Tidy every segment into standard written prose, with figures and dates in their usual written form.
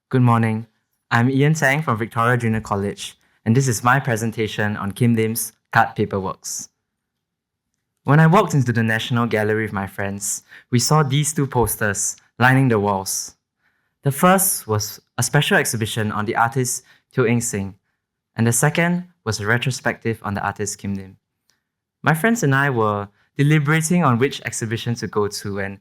Good morning. I'm Ian Tang from Victoria Junior College, and this is my presentation on Kim Lim's Cut Paper Works. When I walked into the National Gallery with my friends, we saw these two posters lining the walls. The first was a special exhibition on the artist Teo Sing, and the second was a retrospective on the artist Kim Lim. My friends and I were deliberating on which exhibition to go to, and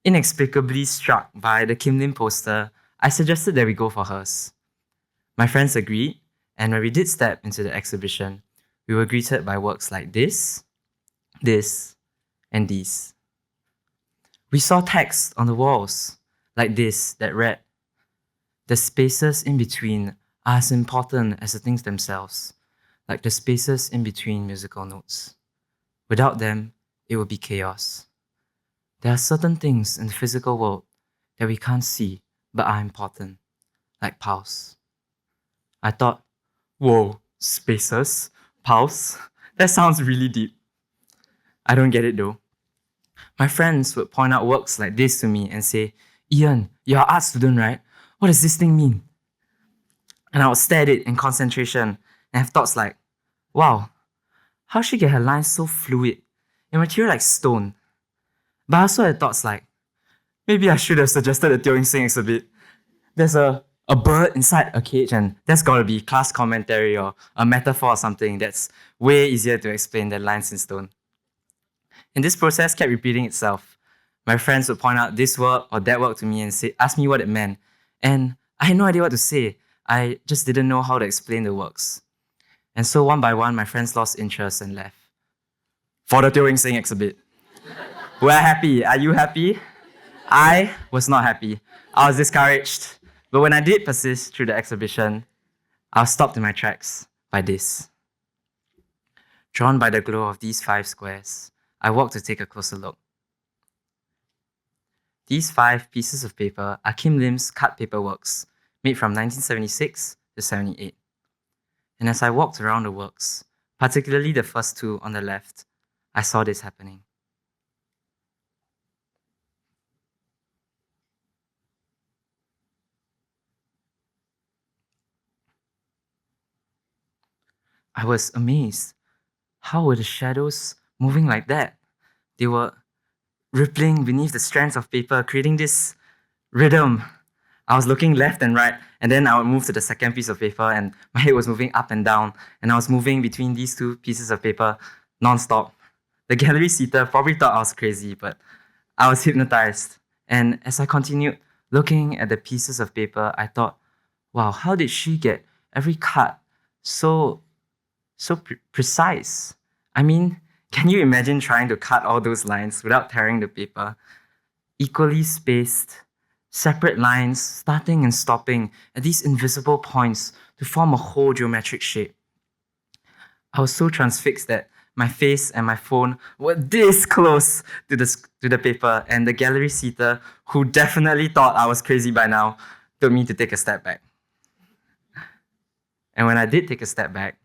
inexplicably struck by the Kim Lim poster, I suggested that we go for hers. My friends agreed, and when we did step into the exhibition, we were greeted by works like this, and these. We saw text on the walls, like this, that read, "The spaces in between are as important as the things themselves, like the spaces in between musical notes. Without them, it would be chaos. There are certain things in the physical world that we can't see but are important, like pulse." I thought, whoa, spaces, pulse? That sounds really deep. I don't get it though. My friends would point out works like this to me and say, "Ian, you're an art student, right? What does this thing mean?" And I would stare at it in concentration and have thoughts like, wow, how she get her lines so fluid and material like stone? But I also had thoughts like, maybe I should have suggested the Teo Sing exhibit. There's a bird inside a cage, and that's gotta be class commentary or a metaphor or something that's way easier to explain than lines in stone. And this process kept repeating itself. My friends would point out this work or that work to me and ask me what it meant. And I had no idea what to say. I just didn't know how to explain the works. And so one by one, my friends lost interest and left. For the Teo Sing exhibit. We're happy. Are you happy? I was not happy. I was discouraged. But when I did persist through the exhibition, I was stopped in my tracks by this. Drawn by the glow of these 5 squares, I walked to take a closer look. These 5 pieces of paper are Kim Lim's cut paper works, made from 1976 to 78. And as I walked around the works, particularly the first 2 on the left, I saw this happening. I was amazed. How were the shadows moving like that? They were rippling beneath the strands of paper, creating this rhythm. I was looking left and right, and then I would move to the second piece of paper, and my head was moving up and down, and I was moving between these 2 pieces of paper non-stop. The gallery seater probably thought I was crazy, but I was hypnotized. And as I continued looking at the pieces of paper, I thought, wow, how did she get every cut so precise? I mean, can you imagine trying to cut all those lines without tearing the paper? Equally spaced, separate lines starting and stopping at these invisible points to form a whole geometric shape. I was so transfixed that my face and my phone were this close to the paper, and the gallery seater, who definitely thought I was crazy by now, told me to take a step back. And when I did take a step back,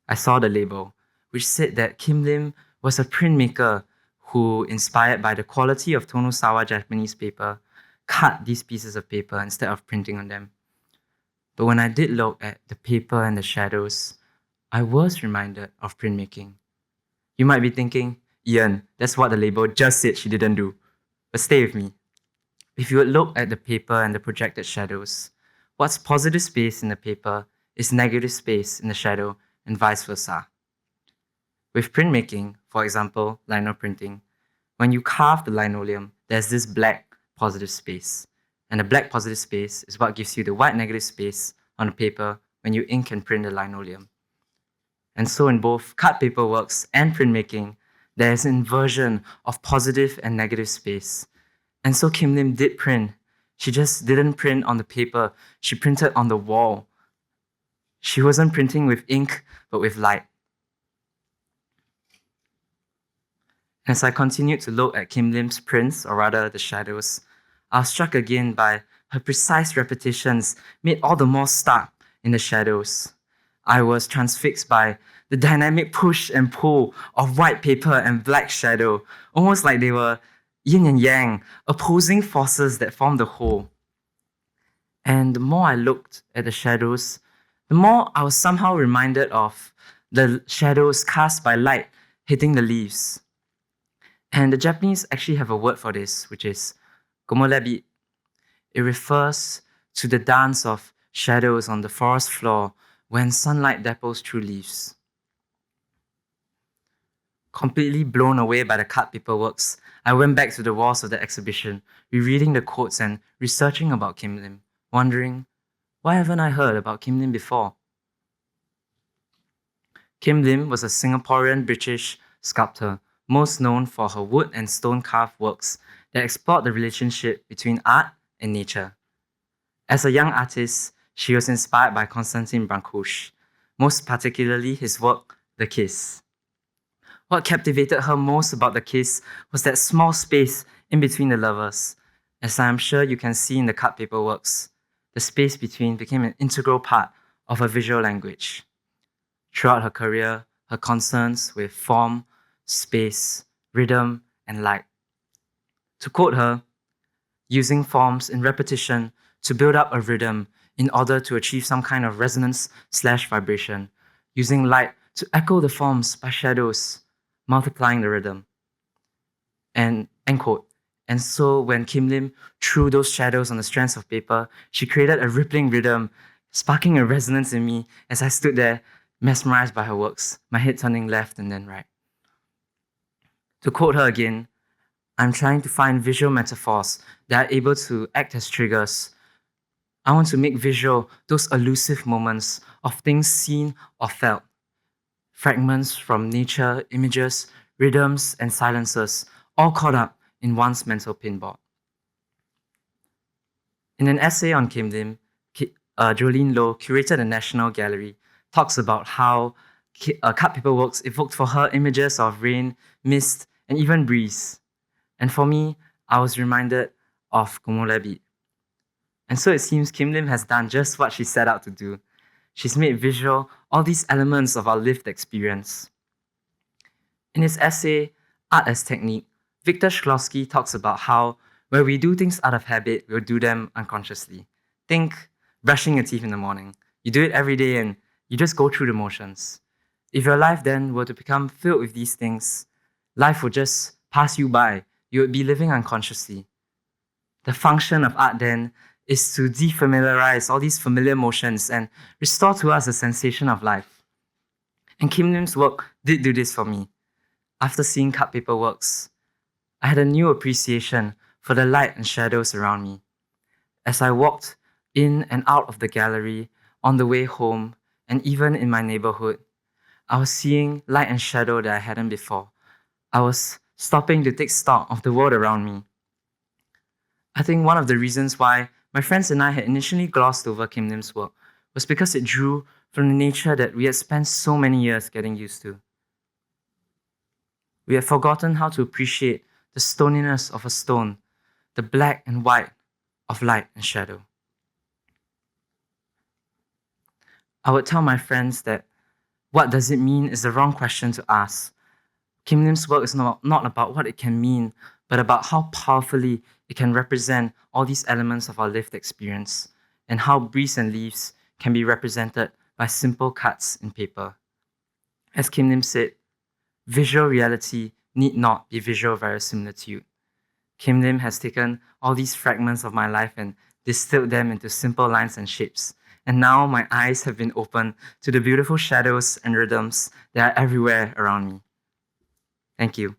I saw the label, which said that Kim Lim was a printmaker who, inspired by the quality of Tonosawa Japanese paper, cut these pieces of paper instead of printing on them. But when I did look at the paper and the shadows, I was reminded of printmaking. You might be thinking, Ian, that's what the label just said she didn't do. But stay with me. If you would look at the paper and the projected shadows, what's positive space in the paper is negative space in the shadow, and vice versa. With printmaking, for example, lino printing, when you carve the linoleum, there's this black positive space. And the black positive space is what gives you the white negative space on the paper when you ink and print the linoleum. And so in both cut paper works and printmaking, there is an inversion of positive and negative space. And so Kim Lim did print. She just didn't print on the paper, she printed on the wall. She wasn't printing with ink, but with light. As I continued to look at Kim Lim's prints, or rather the shadows, I was struck again by her precise repetitions made all the more stark in the shadows. I was transfixed by the dynamic push and pull of white paper and black shadow, almost like they were yin and yang, opposing forces that formed the whole. And the more I looked at the shadows, the more I was somehow reminded of the shadows cast by light hitting the leaves. And the Japanese actually have a word for this, which is gomolebi. It refers to the dance of shadows on the forest floor when sunlight dapples through leaves. Completely blown away by the cut paper works, I went back to the walls of the exhibition, rereading the quotes and researching about Kim Lim, wondering, why haven't I heard about Kim Lim before? Kim Lim was a Singaporean British sculptor, most known for her wood and stone carved works that explored the relationship between art and nature. As a young artist, she was inspired by Constantin Brancusi, most particularly his work, The Kiss. What captivated her most about The Kiss was that small space in between the lovers. As I am sure you can see in the cut paper works, the space between became an integral part of her visual language. Throughout her career, her concerns with form, space, rhythm, and light. To quote her, using forms in repetition to build up a rhythm in order to achieve some kind of resonance/vibration, using light to echo the forms by shadows, multiplying the rhythm. And end quote. And so when Kim Lim threw those shadows on the strands of paper, she created a rippling rhythm, sparking a resonance in me as I stood there, mesmerized by her works, my head turning left and then right. To quote her again, I'm trying to find visual metaphors that are able to act as triggers. I want to make visual those elusive moments of things seen or felt. Fragments from nature, images, rhythms, and silences, all caught up in one's mental pinboard. In an essay on Kim Lim, Jolene Low, curated the National Gallery, talks about how cut paper works evoked for her images of rain, mist, and even breeze. And for me, I was reminded of Gomolebi. And so it seems Kim Lim has done just what she set out to do. She's made visual all these elements of our lived experience. In his essay, Art as Technique, Victor Shklovsky talks about how where we do things out of habit, we'll do them unconsciously. Think brushing your teeth in the morning. You do it every day and you just go through the motions. If your life then were to become filled with these things, life would just pass you by. You would be living unconsciously. The function of art then is to defamiliarize all these familiar motions and restore to us a sensation of life. And Kim Lim's work did do this for me. After seeing cut paper works, I had a new appreciation for the light and shadows around me. As I walked in and out of the gallery, on the way home, and even in my neighborhood, I was seeing light and shadow that I hadn't before. I was stopping to take stock of the world around me. I think one of the reasons why my friends and I had initially glossed over Kim Lim's work was because it drew from the nature that we had spent so many years getting used to. We had forgotten how to appreciate the stoniness of a stone, the black and white of light and shadow. I would tell my friends that what does it mean is the wrong question to ask. Kim Lim's work is not about what it can mean, but about how powerfully it can represent all these elements of our lived experience, and how breeze and leaves can be represented by simple cuts in paper. As Kim Lim said, visual reality need not be visual verisimilitude. Kim Lim has taken all these fragments of my life and distilled them into simple lines and shapes. And now my eyes have been opened to the beautiful shadows and rhythms that are everywhere around me. Thank you.